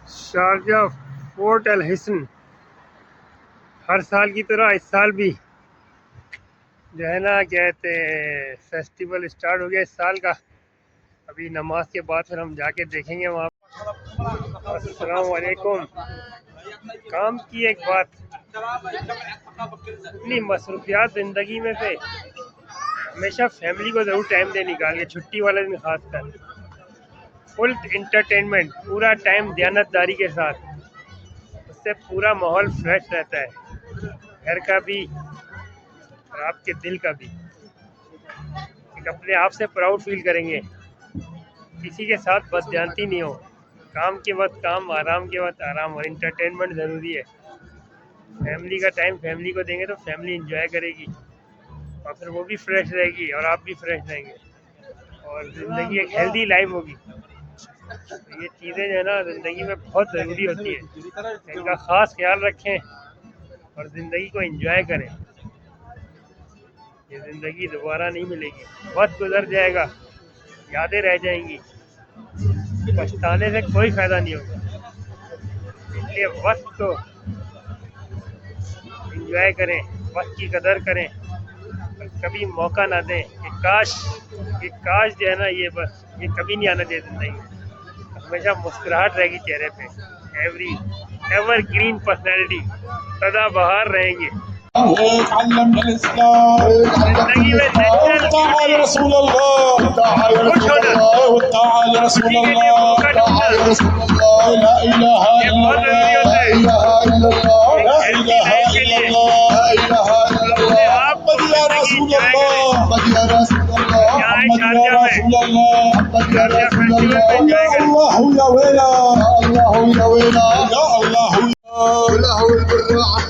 Sharjah fort अल हिसन हर साल की तरह इस साल भी जो है ना कहते हैं फेस्टिवल स्टार्ट हो गया इस साल का। अभी नमाज के बाद फिर हम जाके देखेंगे वहाँ। अस्सलाम वालेकुम। काम की एक बात, इतनी मसरूफियात ज़िंदगी में से हमेशा फैमिली को ज़रूर टाइम दे निकाल के, छुट्टी वाले दिन खासकर फुल इंटरटेनमेंट, पूरा टाइम दयानतदारी के साथ। उससे पूरा माहौल फ्रेश रहता है, घर का भी और आपके दिल का भी। एक अपने आप से प्राउड फील करेंगे, किसी के साथ बदज्यानती नहीं हो। काम के वक्त काम, आराम के वक्त आराम, और इंटरटेनमेंट ज़रूरी है। फैमिली का टाइम फैमिली को देंगे तो फैमिली इंजॉय करेगी और फिर वो भी फ्रेश रहेगी और आप भी फ्रेश रहेंगे और ज़िंदगी एक हेल्दी लाइफ होगी। तो ये चीज़ें जो है ना ज़िंदगी में बहुत ज़रूरी होती है, इनका ख़ास ख्याल रखें और ज़िंदगी को एंजॉय करें। ये ज़िंदगी दोबारा नहीं मिलेगी, वक्त गुजर जाएगा, यादें रह जाएंगी, पछताने से कोई फ़ायदा नहीं होगा। इसलिए वक्त को एंजॉय करें, वक्त की कदर करें और कभी मौका ना दें कि काश जो है ना ये बस ये कभी नहीं आना चाहिए ज़िंदगी में। हमेशा मुस्कुराहट रहेगी चेहरे पे, एवरी एवर ग्रीन पर्सनैलिटी, सदाबहार रहेंगे जिंदगी में। खुश होना, उसी के लिए मौका ढूंढना, ये बहुत जरूरी होता है एक हेल्दी लाइफ के लिए। अपने आप को जिंदगी एंजॉय करें। यहाँ है शारजा में, शारजा फेस्टिवल में एंजॉय करें।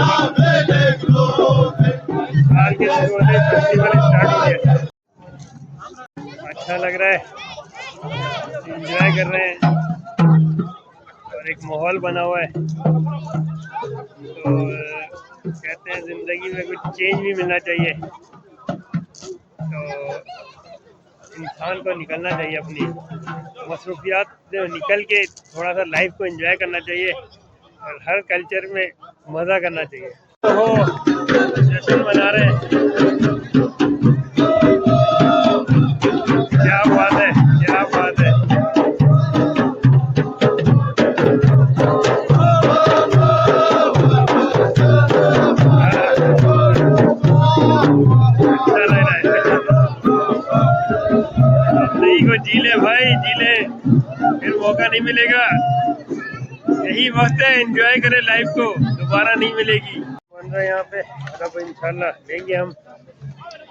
साल के शुरू होते फेस्टिवल स्टार्ट हो गया, अच्छा लग रहा है, एंजॉय कर रहे हैं और एक माहौल बना हुआ है। तो कहते हैं ज़िंदगी में कुछ चेंज भी मिलना चाहिए, तो इंसान को निकलना चाहिए, अपनी मसरूफियात से निकल के थोड़ा सा लाइफ को एंजॉय करना चाहिए और हर कल्चर में मज़ा करना चाहिए। तो जश्न मना रहे हैं, क्या बात है, क्या बात है। अच्छा लग रहा है, जिंदगी को जी ले भाई, जी ले, फिर मौका नहीं मिलेगा। यही वक्त है, एंजॉय करें लाइफ को, दोबारा नहीं मिलेगी। बन रहा है यहाँ पे, अब इंशाल्लाह लेंगे हम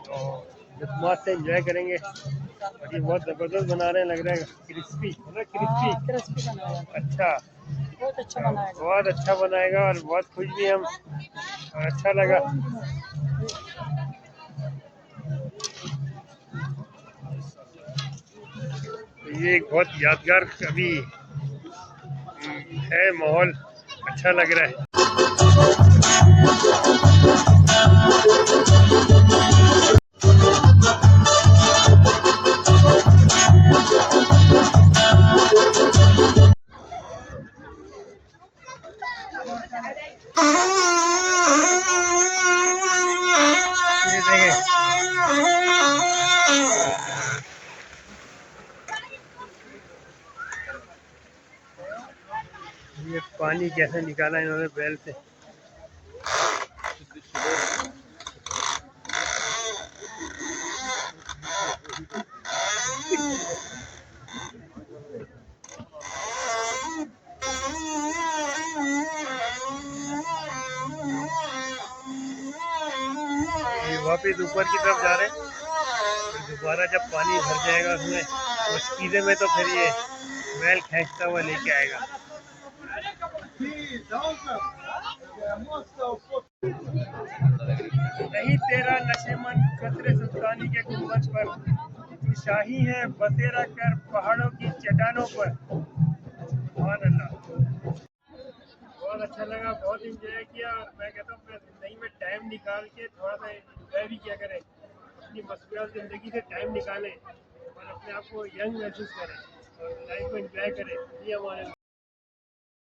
तो मस्त से एंजॉय करेंगे। और ये बहुत ज़बरदस्त बना रहे हैं, लग रहा है क्रिस्पी, क्रिस्पी बनाया, अच्छा बहुत अच्छा बनाएगा। बहुत अच्छा बनाएगा और बहुत खुश भी हम, और अच्छा लगा। तो ये एक बहुत यादगार कभी है, माहौल अच्छा लग रहा है। ये देखें, ये पानी कैसे निकाला इन्होंने बैल से। ये वापस ऊपर की तरफ जा रहे हैं, फिर दोबारा जब पानी भर जाएगा उसमें उस कीड़े में, तो फिर ये बैल खींचता हुआ लेके आएगा। नहीं तेरा नशेमन खतरे सुल्तानी के गुंबद पर, तू शाही है बसेरा कर पहाड़ों की चट्टानों पर। सुभान अल्लाह, बहुत बहुत अच्छा लगा, बहुत इंजॉय किया। और मैं कहता हूँ अपने ज़िंदगी में टाइम निकाल के थोड़ा सा इंजॉय भी किया करें, अपनी मसरूफ़ ज़िंदगी से टाइम निकालें और अपने आप को यंग महसूस करें और लाइफ को इंजॉय करें। ये हमारे